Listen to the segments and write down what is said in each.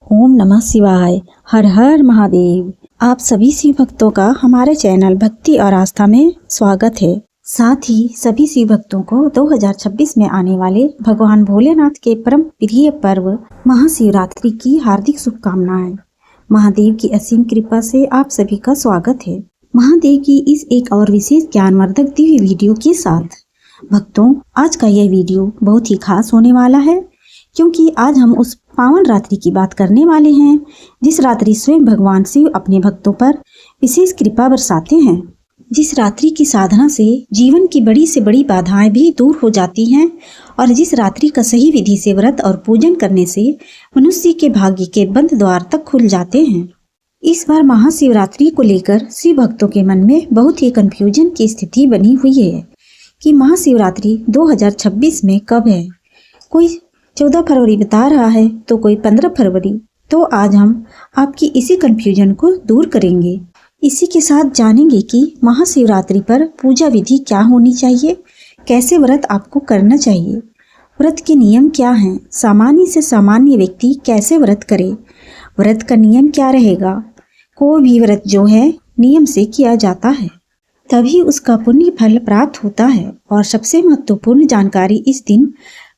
ओम नमः शिवाय। हर हर महादेव। आप सभी शिव भक्तों का हमारे चैनल भक्ति और आस्था में स्वागत है। साथ ही सभी शिव भक्तों को 2026 में आने वाले भगवान भोलेनाथ के परम प्रिय पर्व महाशिवरात्रि की हार्दिक शुभकामनाएं। महादेव की असीम कृपा से आप सभी का स्वागत है। महादेव की इस एक और विशेष ज्ञानवर्धक दिव्य वीडियो के साथ भक्तों, आज का यह वीडियो बहुत ही खास होने वाला है, क्योंकि आज हम उस पावन रात्रि की बात करने वाले हैं जिस रात्रि स्वयं भगवान शिव अपने भक्तों पर विशेष कृपा बरसाते हैं। जिस रात्रि की साधना से जीवन की बड़ी से बड़ी बाधाएं भी दूर हो जाती हैं और जिस रात्रि का सही विधि से व्रत और पूजन करने से मनुष्य के भाग्य के बंद द्वार तक खुल जाते हैं। इस बार महाशिवरात्रि को लेकर शिव भक्तों के मन में बहुत ही कंफ्यूजन की स्थिति बनी हुई है कि महाशिवरात्रि 2026 में कब है। कोई 14 फरवरी बता रहा है तो कोई 15 फरवरी। तो आज हम आपकी इसी कंफ्यूजन को दूर करेंगे। इसी के साथ जानेंगे कि महाशिवरात्रि पर पूजा विधि क्या होनी चाहिए, कैसे व्रत आपको करना चाहिए, व्रत के नियम क्या हैं, सामान्य से सामान्य व्यक्ति कैसे व्रत करे, व्रत का नियम क्या रहेगा। कोई भी व्रत जो है नियम से किया जाता है तभी उसका पुण्य फल प्राप्त होता है। और सबसे महत्वपूर्ण जानकारी इस दिन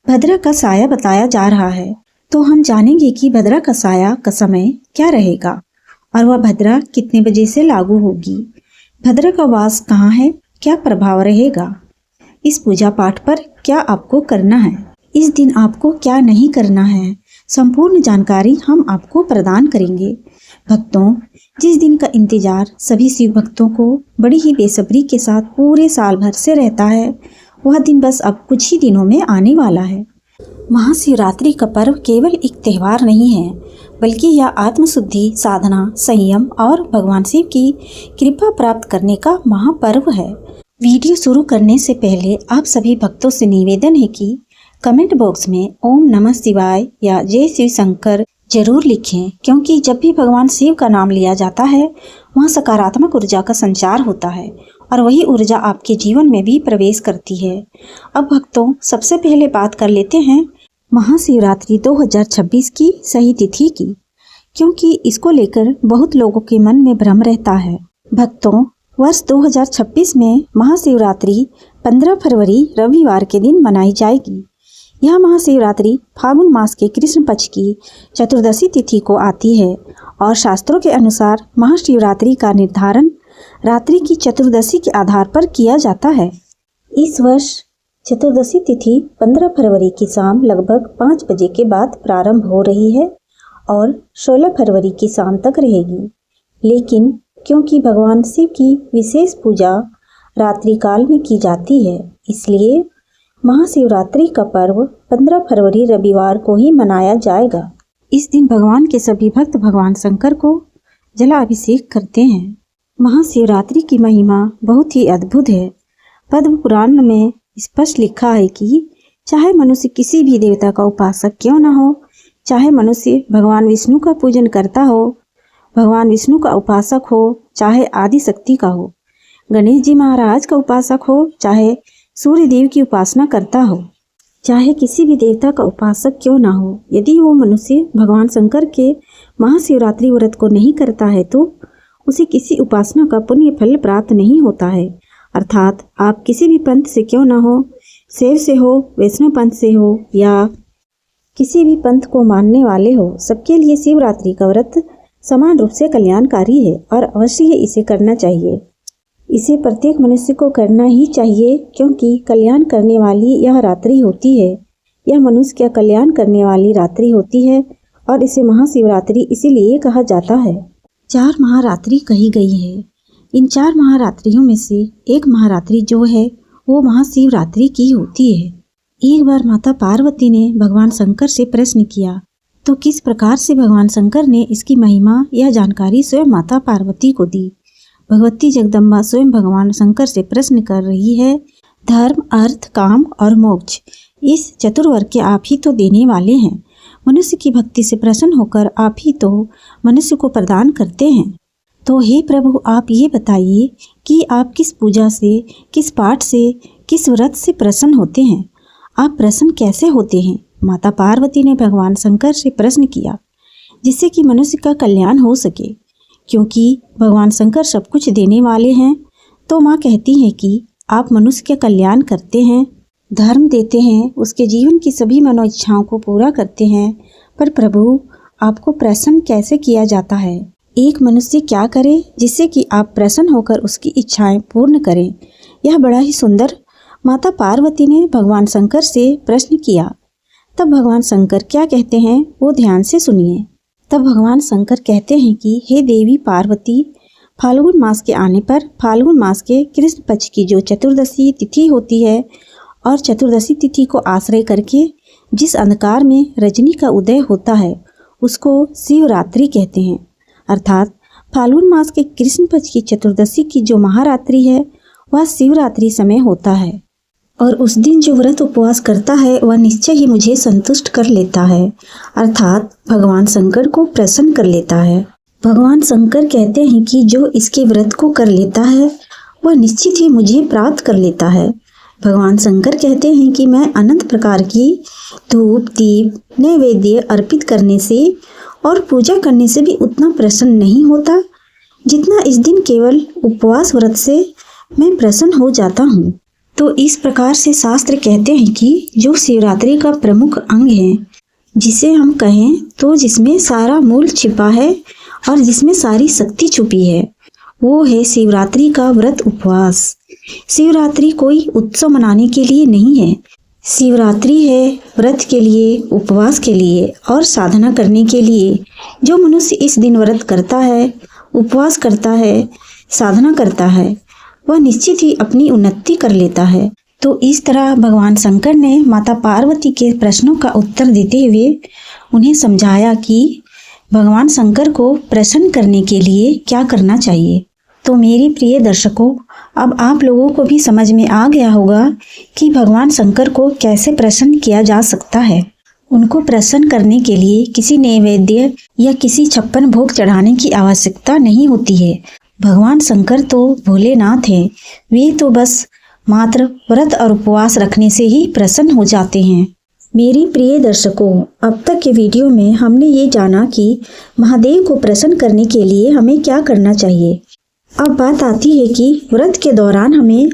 भद्रा का साया बताया जा रहा है। तो हम जानेंगे कि भद्रा का साया का समय क्या रहेगा और वह भद्रा कितने बजे से लागू होगी, भद्रा का वास कहाँ है, क्या प्रभाव रहेगा, इस पूजा पाठ पर क्या आपको करना है, इस दिन आपको क्या नहीं करना है, संपूर्ण जानकारी हम आपको प्रदान करेंगे। भक्तों, जिस दिन का इंतजार सभी शिव भक्तों को बड़ी ही बेसब्री के साथ पूरे साल भर से रहता है, वह दिन बस अब कुछ ही दिनों में आने वाला है। महाशिवरात्रि का पर्व केवल एक त्योहार नहीं है, बल्कि यह आत्मशुद्धि, साधना, संयम और भगवान शिव की कृपा प्राप्त करने का महापर्व है। वीडियो शुरू करने से पहले आप सभी भक्तों से निवेदन है कि कमेंट बॉक्स में ओम नमः शिवाय या जय शिव शंकर जरूर लिखें, क्योंकि जब भी भगवान शिव का नाम लिया जाता है वहाँ सकारात्मक ऊर्जा का संचार होता है और वही ऊर्जा आपके जीवन में भी प्रवेश करती है। अब भक्तों, सबसे पहले बात कर लेते हैं महाशिवरात्रि 2026 की सही तिथि की, क्योंकि इसको लेकर बहुत लोगों के मन में भ्रम रहता है। भक्तों, वर्ष 2026 में महाशिवरात्रि 15 फरवरी रविवार के दिन मनाई जाएगी। यह महाशिवरात्रि फागुन मास के कृष्ण पक्ष की चतुर्दशी तिथि को आती है और शास्त्रों के अनुसार महाशिवरात्रि का निर्धारण रात्रि की चतुर्दशी के आधार पर किया जाता है। इस वर्ष चतुर्दशी तिथि 15 फरवरी की शाम लगभग 5 बजे के बाद प्रारंभ हो रही है और 16 फरवरी की शाम तक रहेगी। लेकिन क्योंकि भगवान शिव की विशेष पूजा रात्रि काल में की जाती है, इसलिए महाशिवरात्रि का पर्व 15 फरवरी रविवार को ही मनाया जाएगा। इस दिन भगवान के सभी भक्त भगवान शंकर को जलाभिषेक करते हैं। महाशिवरात्रि की महिमा बहुत ही अद्भुत है। पद्म पुराण में स्पष्ट लिखा है कि चाहे मनुष्य किसी भी देवता का उपासक क्यों न हो, चाहे मनुष्य भगवान विष्णु का पूजन करता हो, भगवान विष्णु का उपासक हो, चाहे आदि शक्ति का हो, गणेश जी महाराज का उपासक हो, चाहे सूर्य देव की उपासना करता हो, चाहे किसी भी देवता का उपासक क्यों ना हो, यदि वो मनुष्य भगवान शंकर के महाशिवरात्रि व्रत को नहीं करता है तो उसे किसी उपासना का पुण्य फल प्राप्त नहीं होता है। अर्थात आप किसी भी पंथ से क्यों ना हो, शैव से हो, वैष्णव पंथ से हो या किसी भी पंथ को मानने वाले हो, सबके लिए शिवरात्रि का व्रत समान रूप से कल्याणकारी है और अवश्य ही इसे करना चाहिए। इसे प्रत्येक मनुष्य को करना ही चाहिए, क्योंकि कल्याण करने वाली यह रात्रि होती है। यह मनुष्य का कल्याण करने वाली रात्रि होती है और इसे महाशिवरात्रि इसीलिए कहा जाता है। 4 महारात्रि कही गई है। इन 4 महारात्रियों में से एक महारात्रि जो है वो महाशिवरात्रि की होती है। एक बार माता पार्वती ने भगवान शंकर से प्रश्न किया, तो किस प्रकार से भगवान शंकर ने इसकी महिमा यह जानकारी स्वयं माता पार्वती को दी। भगवती जगदम्बा स्वयं भगवान शंकर से प्रश्न कर रही है, धर्म, अर्थ, काम और मोक्ष, इस चतुर्वर्ग के आप ही तो देने वाले हैं। मनुष्य की भक्ति से प्रसन्न होकर आप ही तो मनुष्य को प्रदान करते हैं। तो हे प्रभु, आप ये बताइए कि आप किस पूजा से, किस पाठ से, किस व्रत से प्रसन्न होते हैं। आप प्रसन्न कैसे होते हैं? माता पार्वती ने भगवान शंकर से प्रश्न किया। जिससे कि मनुष्य का कल्याण हो सके। क्योंकि भगवान शंकर सब कुछ देने वाले हैं, तो माँ कहती हैं कि आप मनुष्य का कल्याण करते हैं, धर्म देते हैं, उसके जीवन की सभी मनोइच्छाओं को पूरा करते हैं। पर प्रभु, आपको प्रसन्न कैसे किया जाता है? एक मनुष्य क्या करे जिससे कि आप प्रसन्न होकर उसकी इच्छाएं पूर्ण करें? यह बड़ा ही सुंदर माता पार्वती ने भगवान शंकर से प्रश्न किया। तब भगवान शंकर क्या कहते हैं वो ध्यान से सुनिए। तब भगवान शंकर कहते हैं कि हे देवी पार्वती, फाल्गुन मास के आने पर फाल्गुन मास के कृष्ण पक्ष की जो चतुर्दशी तिथि होती है और चतुर्दशी तिथि को आश्रय करके जिस अंधकार में रजनी का उदय होता है उसको शिवरात्रि कहते हैं। अर्थात फाल्गुन मास के कृष्ण पक्ष की चतुर्दशी की जो महारात्रि है वह शिवरात्रि समय होता है। और उस दिन जो व्रत उपवास करता है वह निश्चय ही मुझे संतुष्ट कर लेता है, अर्थात भगवान शंकर को प्रसन्न कर लेता है। भगवान शंकर कहते हैं कि जो इसके व्रत को कर लेता है वह निश्चित ही मुझे प्राप्त कर लेता है। भगवान शंकर कहते हैं कि मैं अनंत प्रकार की धूप दीप नैवेद्य अर्पित करने से और पूजा करने से भी उतना प्रसन्न नहीं होता जितना इस दिन केवल उपवास व्रत से मैं प्रसन्न हो जाता हूँ। तो इस प्रकार से शास्त्र कहते हैं कि जो शिवरात्रि का प्रमुख अंग है, जिसे हम कहें तो जिसमें सारा मूल छिपा है और जिसमें सारी शक्ति छुपी है, वो है शिवरात्रि का व्रत उपवास। शिवरात्रि कोई उत्सव मनाने के लिए नहीं है। शिवरात्रि है व्रत के लिए, उपवास के लिए और साधना करने के लिए। जो मनुष्य इस दिन व्रत करता है, उपवास करता है, साधना करता है, वह निश्चित ही अपनी उन्नति कर लेता है। तो इस तरह भगवान शंकर ने माता पार्वती के प्रश्नों का उत्तर देते हुए उन्हें समझाया कि भगवान शंकर को प्रसन्न करने के लिए क्या करना चाहिए। तो मेरे प्रिय दर्शकों, अब आप लोगों को भी समझ में आ गया होगा कि भगवान शंकर को कैसे प्रसन्न किया जा सकता है। उनको प्रसन्न करने के लिए किसी नैवेद्य या किसी 56 भोग चढ़ाने की आवश्यकता नहीं होती है। भगवान शंकर तो भोलेनाथ हैं, वे तो बस मात्र व्रत और उपवास रखने से ही प्रसन्न हो जाते हैं। मेरी प्रिय दर्शकों, अब तक के वीडियो में हमने ये जाना कि महादेव को प्रसन्न करने के लिए हमें क्या करना चाहिए। अब बात आती है कि व्रत के दौरान हमें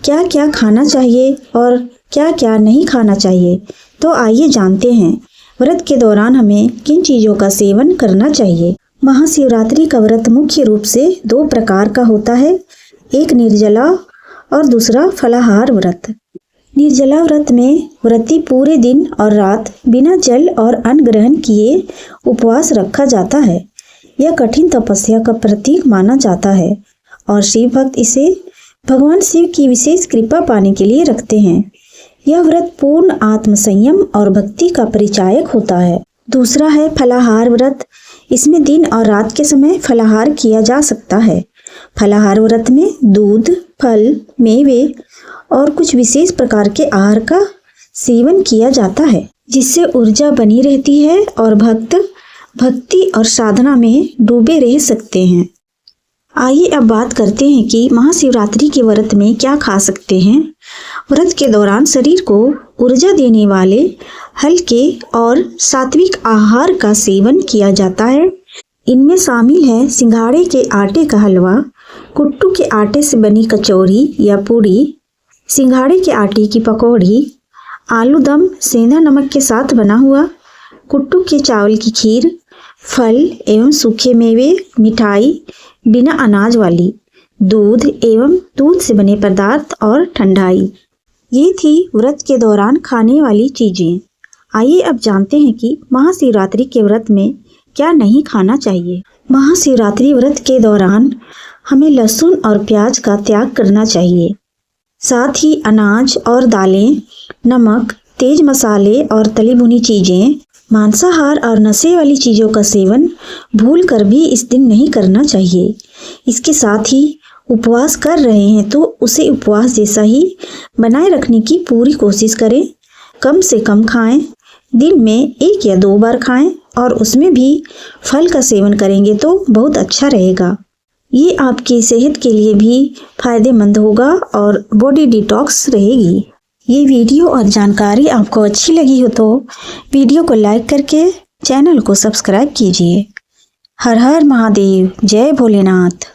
क्या क्या खाना चाहिए और क्या क्या नहीं खाना चाहिए। तो आइए जानते हैं व्रत के दौरान हमें किन चीज़ों का सेवन करना चाहिए। महाशिवरात्रि का व्रत मुख्य रूप से 2 प्रकार का होता है, एक निर्जला और दूसरा फलाहार व्रत। निर्जला व्रत में व्रती पूरे दिन और रात बिना जल और अन्न ग्रहण किए उपवास रखा जाता है। यह कठिन तपस्या का प्रतीक माना जाता है और शिव भक्त इसे भगवान शिव की विशेष कृपा पाने के लिए रखते हैं। यह व्रत पूर्ण आत्म संयम और भक्ति का परिचायक होता है। दूसरा है फलाहार व्रत। इसमें दिन और रात के समय फलाहार किया जा सकता है। फलाहार व्रत में दूध, फल, मेवे और कुछ विशेष प्रकार के आहार का सेवन किया जाता है, जिससे ऊर्जा बनी रहती है और भक्त भक्ति और साधना में डूबे रह सकते हैं। आइए अब बात करते हैं कि महाशिवरात्रि के व्रत में क्या खा सकते हैं। व्रत के दौरान शरीर को ऊर्जा देने वाले हल्के और सात्विक आहार का सेवन किया जाता है। इनमें शामिल है सिंघाड़े के आटे का हलवा, कुट्टू के आटे से बनी कचौरी या पूड़ी, सिंघाड़े के आटे की पकौड़ी, आलू दम सेंधा नमक के साथ बना हुआ, कुट्टू के चावल की खीर, फल एवं सूखे मेवे, मिठाई बिना अनाज वाली, दूध एवं दूध से बने पदार्थ और ठंडाई। ये थी व्रत के दौरान खाने वाली चीजें। आइए अब जानते हैं कि महाशिवरात्रि के व्रत में क्या नहीं खाना चाहिए। महाशिवरात्रि व्रत के दौरान हमें लहसुन और प्याज का त्याग करना चाहिए। साथ ही अनाज और दालें, नमक, तेज मसाले और तली भुनी चीजें, मांसाहार और नशे वाली चीज़ों का सेवन भूल कर भी इस दिन नहीं करना चाहिए। इसके साथ ही उपवास कर रहे हैं तो उसे उपवास जैसा ही बनाए रखने की पूरी कोशिश करें। कम से कम खाएं, दिन में 1 या 2 बार खाएं और उसमें भी फल का सेवन करेंगे तो बहुत अच्छा रहेगा। ये आपकी सेहत के लिए भी फायदेमंद होगा और बॉडी डिटॉक्स रहेगी। ये वीडियो और जानकारी आपको अच्छी लगी हो तो वीडियो को लाइक करके चैनल को सब्सक्राइब कीजिए। हर हर महादेव, जय भोलेनाथ।